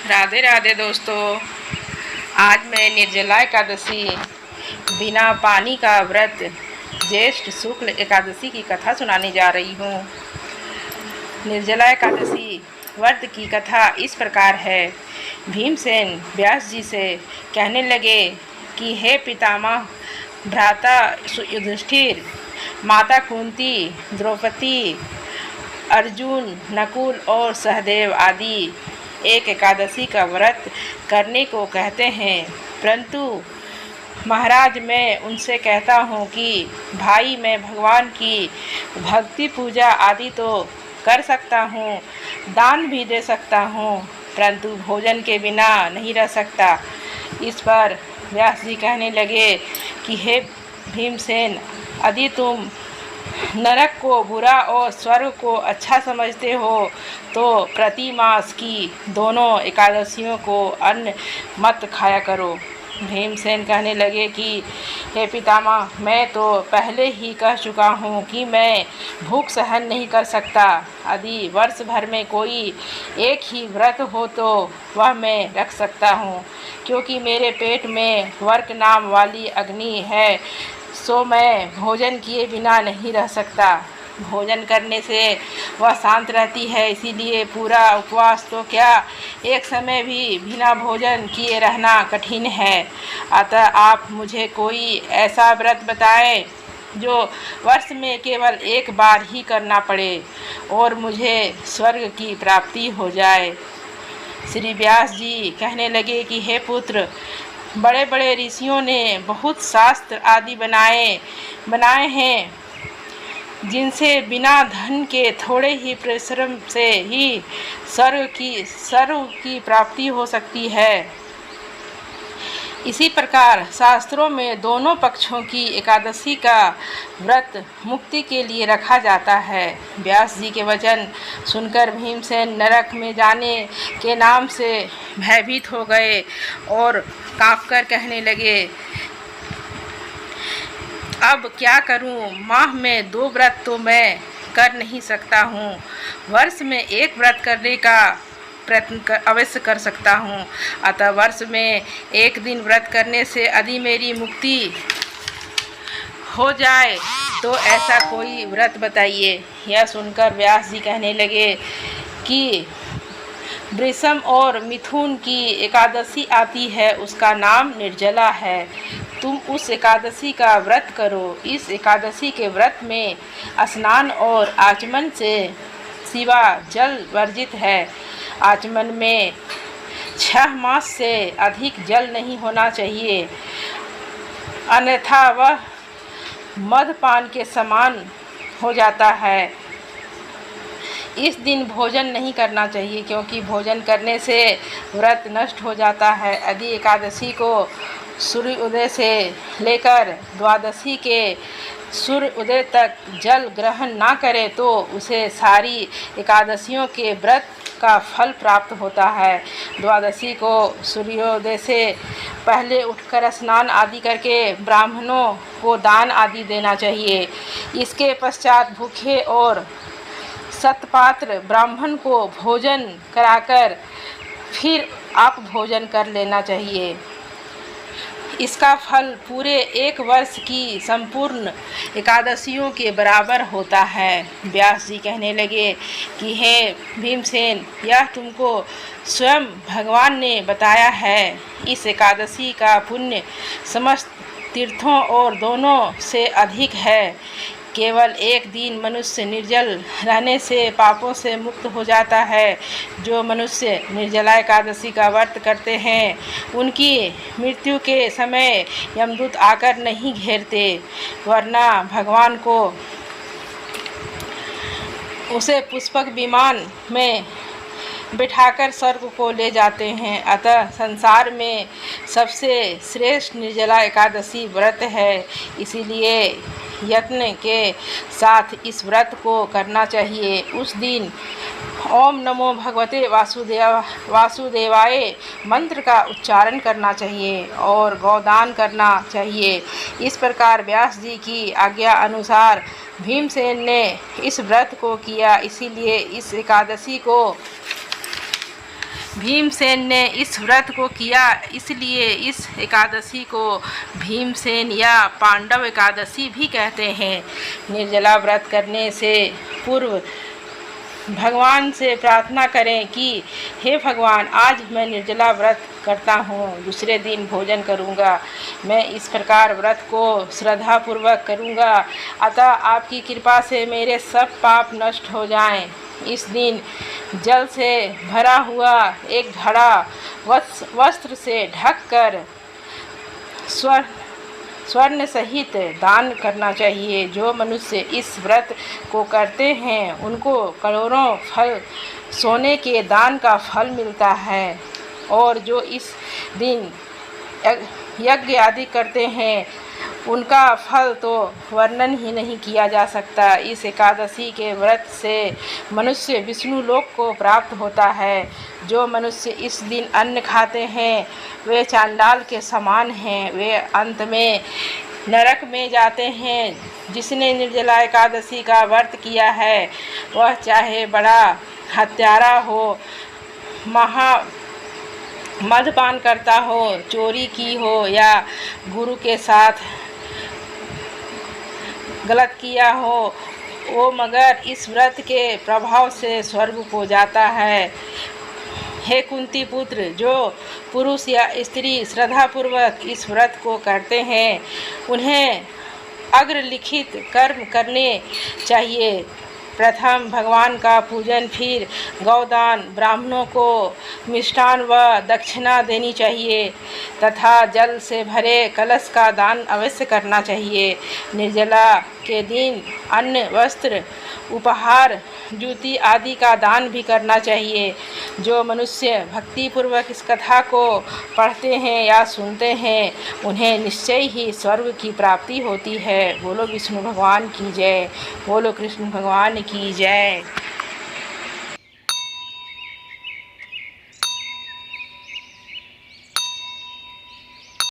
राधे राधे दोस्तों। आज मैं निर्जला एकादशी बिना पानी का व्रत ज्येष्ठ शुक्ल एकादशी की कथा सुनाने जा रही हूँ। निर्जला एकादशी व्रत की कथा इस प्रकार है। भीमसेन व्यास जी से कहने लगे कि हे पितामह, भ्राता युधिष्ठिर, माता कुंती, द्रौपदी, अर्जुन, नकुल और सहदेव आदि एक एकादशी का व्रत करने को कहते हैं, परंतु महाराज मैं उनसे कहता हूँ कि भाई मैं भगवान की भक्ति पूजा आदि तो कर सकता हूँ, दान भी दे सकता हूँ, परंतु भोजन के बिना नहीं रह सकता। इस पर व्यास जी कहने लगे कि हे भीमसेन, यदि तुम नरक को बुरा और स्वर्ग को अच्छा समझते हो तो प्रति मास की दोनों एकादशियों को अन्न मत खाया करो। भीमसेन कहने लगे कि हे पितामह, मैं तो पहले ही कह चुका हूँ कि मैं भूख सहन नहीं कर सकता। यदि वर्ष भर में कोई एक ही व्रत हो तो वह मैं रख सकता हूँ, क्योंकि मेरे पेट में वर्क नाम वाली अग्नि है, सो मैं भोजन किए बिना नहीं रह सकता। भोजन करने से वह शांत रहती है, इसीलिए पूरा उपवास तो क्या, एक समय भी बिना भोजन किए रहना कठिन है। अतः आप मुझे कोई ऐसा व्रत बताएं जो वर्ष में केवल एक बार ही करना पड़े और मुझे स्वर्ग की प्राप्ति हो जाए। श्री व्यास जी कहने लगे कि हे पुत्र, बड़े बड़े ऋषियों ने बहुत शास्त्र आदि बनाए हैं, जिनसे बिना धन के थोड़े ही परिश्रम से ही स्वर्ग की प्राप्ति हो सकती है। इसी प्रकार शास्त्रों में दोनों पक्षों की एकादशी का व्रत मुक्ति के लिए रखा जाता है। व्यास जी के वचन सुनकर भीमसेन नरक में जाने के नाम से भयभीत हो गए और कांपकर कहने लगे, अब क्या करूं? माह में 2 व्रत तो मैं कर नहीं सकता हूं, वर्ष में एक व्रत करने का प्रयत्न अवश्य कर सकता हूं। अतः वर्ष में एक दिन व्रत करने से यदि मेरी मुक्ति हो जाए तो ऐसा कोई व्रत बताइए। यह सुनकर व्यास जी कहने लगे कि वृषम और मिथुन की एकादशी आती है, उसका नाम निर्जला है। तुम उस एकादशी का व्रत करो। इस एकादशी के व्रत में स्नान और आचमन से सिवा जल वर्जित है। आचमन में 6 मास से अधिक जल नहीं होना चाहिए, अन्यथा वह मदपान के समान हो जाता है। इस दिन भोजन नहीं करना चाहिए, क्योंकि भोजन करने से व्रत नष्ट हो जाता है। यदि एकादशी को सूर्य उदय से लेकर द्वादशी के सूर्य उदय तक जल ग्रहण ना करे तो उसे सारी एकादशियों के व्रत का फल प्राप्त होता है। द्वादशी को सूर्योदय से पहले उठकर स्नान आदि करके ब्राह्मणों को दान आदि देना चाहिए। इसके पश्चात भूखे और सतपात्र ब्राह्मण को भोजन कराकर फिर आप भोजन कर लेना चाहिए। इसका फल पूरे 1 वर्ष की संपूर्ण एकादशियों के बराबर होता है। व्यास जी कहने लगे कि हे भीमसेन, यह तुमको स्वयं भगवान ने बताया है। इस एकादशी का पुण्य समस्त तीर्थों और दोनों से अधिक है। केवल एक दिन मनुष्य निर्जल रहने से पापों से मुक्त हो जाता है। जो मनुष्य निर्जला एकादशी का व्रत करते हैं, उनकी मृत्यु के समय यमदूत आकर नहीं घेरते, वरना भगवान को उसे पुष्पक विमान में बिठाकर स्वर्ग को ले जाते हैं। अतः संसार में सबसे श्रेष्ठ निर्जला एकादशी व्रत है, इसीलिए यत्न के साथ इस व्रत को करना चाहिए। उस दिन ओम नमो भगवते वासुदेवाय मंत्र का उच्चारण करना चाहिए और गौदान करना चाहिए। इस प्रकार व्यास जी की आज्ञा अनुसार भीमसेन ने इस व्रत को किया। इसीलिए इस एकादशी को भीमसेन ने इस व्रत को किया, इसलिए इस एकादशी को भीमसेन या पांडव एकादशी भी कहते हैं। निर्जला व्रत करने से पूर्व भगवान से प्रार्थना करें कि हे भगवान, आज मैं निर्जला व्रत करता हूँ, दूसरे दिन भोजन करूँगा। मैं इस प्रकार व्रत को श्रद्धापूर्वक करूँगा, अतः आपकी कृपा से मेरे सब पाप नष्ट हो जाएं। इस दिन जल से भरा हुआ एक घड़ा वस्त्र से ढककर स्वर्ण सहित दान करना चाहिए। जो मनुष्य इस व्रत को करते हैं उनको करोड़ों फल सोने के दान का फल मिलता है, और जो इस दिन यज्ञ आदि करते हैं उनका फल तो वर्णन ही नहीं किया जा सकता। इस एकादशी के व्रत से मनुष्य विष्णु लोक को प्राप्त होता है। जो मनुष्य इस दिन अन्न खाते हैं वे चांडाल के समान हैं, वे अंत में नरक में जाते हैं। जिसने निर्जला एकादशी का व्रत किया है वह चाहे बड़ा हत्यारा हो, मद्यपान करता हो, चोरी की हो या गुरु के साथ गलत किया हो, वो मगर इस व्रत के प्रभाव से स्वर्ग को जाता है। हे कुंती पुत्र, जो पुरुष या स्त्री श्रद्धापूर्वक इस व्रत को करते हैं उन्हें अग्रलिखित कर्म करने चाहिए। प्रथम भगवान का पूजन, फिर गौदान, ब्राह्मणों को मिष्ठान व दक्षिणा देनी चाहिए तथा जल से भरे कलश का दान अवश्य करना चाहिए। निर्जला के दिन अन्न, वस्त्र, उपहार, जूती आदि का दान भी करना चाहिए। जो मनुष्य भक्तिपूर्वक इस कथा को पढ़ते हैं या सुनते हैं उन्हें निश्चय ही स्वर्ग की प्राप्ति होती है। बोलो विष्णु भगवान की जय, बोलो कृष्ण भगवान की जय।